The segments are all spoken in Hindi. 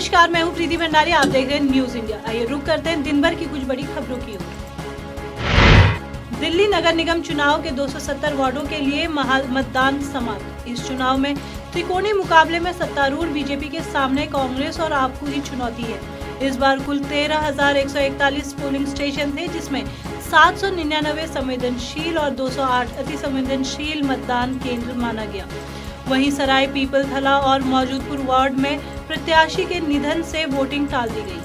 नमस्कार, मैं हूं प्रीति भंडारी। आप देख रहे हैं न्यूज इंडिया। आइए रुक करते हैं दिन भर की कुछ बड़ी खबरों की ओर। दिल्ली नगर निगम चुनाव के 270 वार्डों के लिए मतदान समाप्त। इस चुनाव में त्रिकोणीय मुकाबले में सत्तारूढ़ बीजेपी के सामने कांग्रेस और आप को ही चुनौती है। इस बार कुल 13,141 पोलिंग स्टेशन थे, जिसमें 799 संवेदनशील और 208 अति संवेदनशील मतदान केंद्र माना गया। वहीं सराय पीपल थला और मौजूदपुर वार्ड में प्रत्याशी के निधन से वोटिंग टाल दी गई।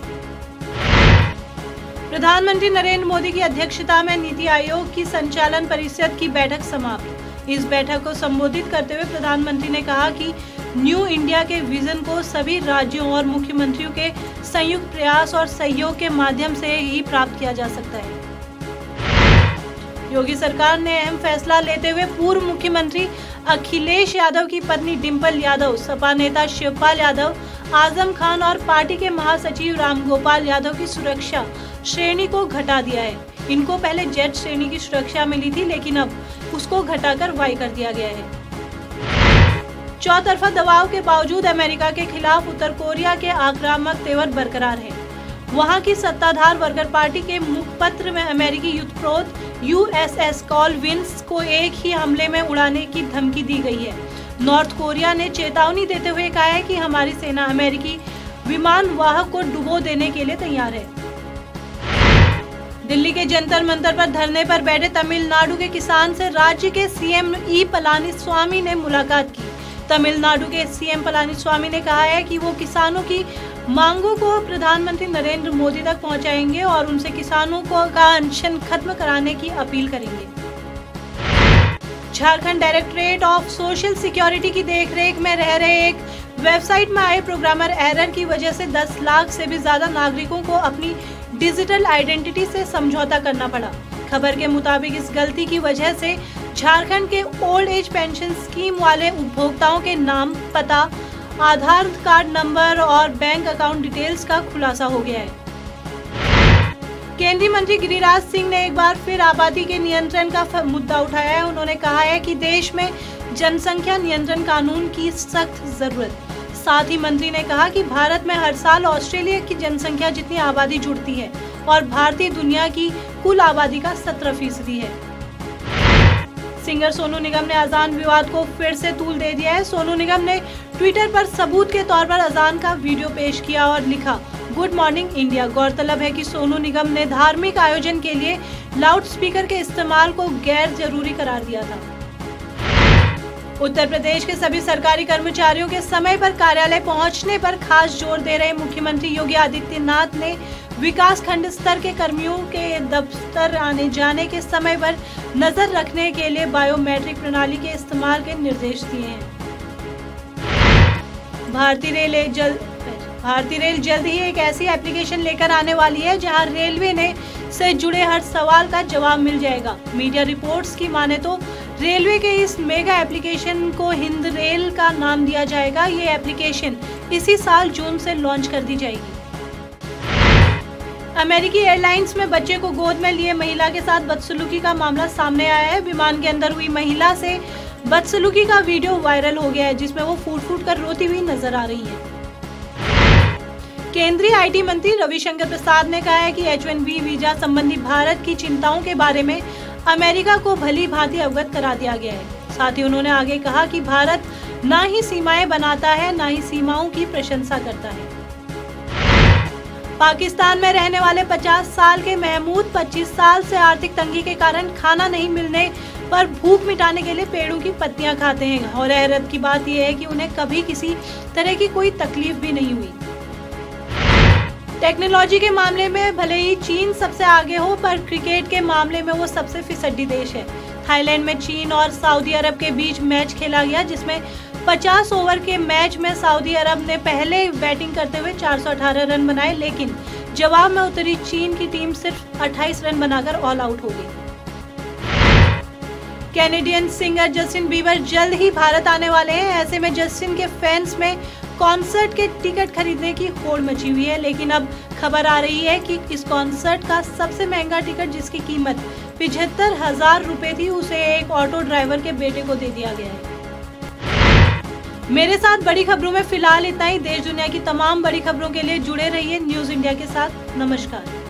प्रधानमंत्री नरेंद्र मोदी की अध्यक्षता में नीति आयोग की संचालन परिषद की बैठक समाप्त। इस बैठक को संबोधित करते हुए प्रधानमंत्री ने कहा कि न्यू इंडिया के विजन को सभी राज्यों और मुख्यमंत्रियों के संयुक्त प्रयास और सहयोग के माध्यम से ही प्राप्त किया जा सकता है। योगी सरकार ने अहम फैसला लेते हुए पूर्व मुख्यमंत्री अखिलेश यादव की पत्नी डिंपल यादव, सपा नेता शिवपाल यादव, आजम खान और पार्टी के महासचिव रामगोपाल यादव की सुरक्षा श्रेणी को घटा दिया है। इनको पहले जेड श्रेणी की सुरक्षा मिली थी, लेकिन अब उसको घटाकर वाई कर दिया गया है। चौतरफा दबाव के बावजूद अमेरिका के खिलाफ उत्तर कोरिया के आक्रामक तेवर बरकरार है। वहां की सत्ताधार वर्कर पार्टी के मुखपत्र में अमेरिकी युद्धपोत USS कॉलविन्स को एक ही हमले में उड़ाने की धमकी दी गई है। नॉर्थ कोरिया ने चेतावनी देते हुए कहा है कि हमारी सेना अमेरिकी विमान वाहक को डुबो देने के लिए तैयार है। दिल्ली के जंतर मंतर पर धरने पर बैठे तमिलनाडु के किसान से राज्य के CM E पलानीस्वामी ने मुलाकात की। तमिलनाडु के CM पलानीस्वामी ने कहा है कि वो किसानों की मांगों को प्रधानमंत्री नरेंद्र मोदी तक पहुंचाएंगे और उनसे किसानों का अनशन खत्म कराने की अपील करेंगे। Jharkhand directorate of social security की देखरेख में रह रहे एक वेबसाइट में आए प्रोग्रामर एरर की वजह से 10 लाख से भी ज्यादा नागरिकों को अपनी डिजिटल आइडेंटिटी से समझौता करना पड़ा। खबर के मुताबिक इस गलती की वजह से झारखंड के ओल्ड एज पेंशन स्कीम वाले उपभोक्ताओं के नाम, पता, आधार कार्ड नंबर और बैंक अकाउंट डिटेल्स का खुलासा हो गया है। केंद्रीय मंत्री गिरिराज सिंह ने एक बार फिर आबादी के नियंत्रण का मुद्दा उठाया है। उन्होंने कहा है कि देश में जनसंख्या नियंत्रण कानून की सख्त जरूरत। साथ ही मंत्री ने कहा कि भारत में हर साल ऑस्ट्रेलिया की जनसंख्या जितनी आबादी जुड़ती है और भारतीय दुनिया की कुल आबादी का 17% है। सिंगर सोनू निगम ने अजान विवाद को फिर से तूल दे दिया है। सोनू निगम ने ट्विटर पर सबूत के तौर पर अजान का वीडियो पेश किया और लिखा, गुड मॉर्निंग इंडिया। गौरतलब है कि सोनू निगम ने धार्मिक आयोजन के लिए लाउड स्पीकर के इस्तेमाल को गैर जरूरी करार दिया था। उत्तर प्रदेश के सभी सरकारी कर्मचारियों के समय पर कार्यालय पहुंचने पर खास जोर दे रहे मुख्यमंत्री योगी आदित्यनाथ ने विकास खंड स्तर के कर्मियों के दफ्तर आने जाने के समय पर नजर रखने के लिए बायोमेट्रिक प्रणाली के इस्तेमाल के निर्देश दिए हैं। भारतीय रेल जल्द ही एक ऐसी एप्लीकेशन लेकर आने वाली है जहां रेलवे से जुड़े हर सवाल का जवाब मिल जाएगा। मीडिया रिपोर्ट्स की माने तो रेलवे के इस मेगा एप्लीकेशन को हिंद रेल का नाम दिया जाएगा। ये एप्लीकेशन इसी साल जून से लॉन्च कर दी जाएगी। अमेरिकी एयरलाइंस में बच्चे को गोद में लिए महिला के साथ बदसलूकी का मामला सामने आया है। विमान के अंदर हुई महिला से बदसलूकी का वीडियो वायरल हो गया है, जिसमें वो फूट कर रोती हुई नजर आ रही है। केंद्रीय IT मंत्री रविशंकर प्रसाद ने कहा है कि H1B वीजा संबंधी भारत की चिंताओं के बारे में अमेरिका को भली भांति अवगत करा दिया गया है। साथ ही उन्होंने आगे कहा कि भारत ना ही सीमाएं बनाता है, ना ही सीमाओं की प्रशंसा करता है। पाकिस्तान में रहने वाले 50 साल के महमूद 25 साल से आर्थिक तंगी के कारण खाना नहीं मिलने पर भूख मिटाने के लिए पेड़ों की पत्तियां खाते हैं। और हैरत की बात यह है कि उन्हें कभी किसी तरह की कोई तकलीफ भी नहीं हुई। टेक्नोलॉजी के मामले में भले ही चीन सबसे आगे हो, पर क्रिकेट के मामले में वो सबसे फिसड्डी देश है। थाईलैंड में चीन और सऊदी अरब के बीच मैच खेला गया, जिसमें 50 ओवर के मैच में सऊदी अरब ने पहले बैटिंग करते हुए 418 रन बनाए, लेकिन जवाब में उतरी चीन की टीम सिर्फ 28 रन बनाकर ऑल आउट हो गई। कैनेडियन सिंगर जस्टिन बीबर जल्द ही भारत आने वाले हैं। ऐसे में जस्टिन के फैंस में कॉन्सर्ट के टिकट खरीदने की होड़ मची हुई है, लेकिन अब खबर आ रही है कि इस कॉन्सर्ट का सबसे महंगा टिकट, जिसकी कीमत 75,000 रुपए थी, उसे एक ऑटो ड्राइवर के बेटे को दे दिया गया है। मेरे साथ बड़ी खबरों में फिलहाल इतना ही। देश दुनिया की तमाम बड़ी खबरों के लिए जुड़े रहिए न्यूज इंडिया के साथ। नमस्कार।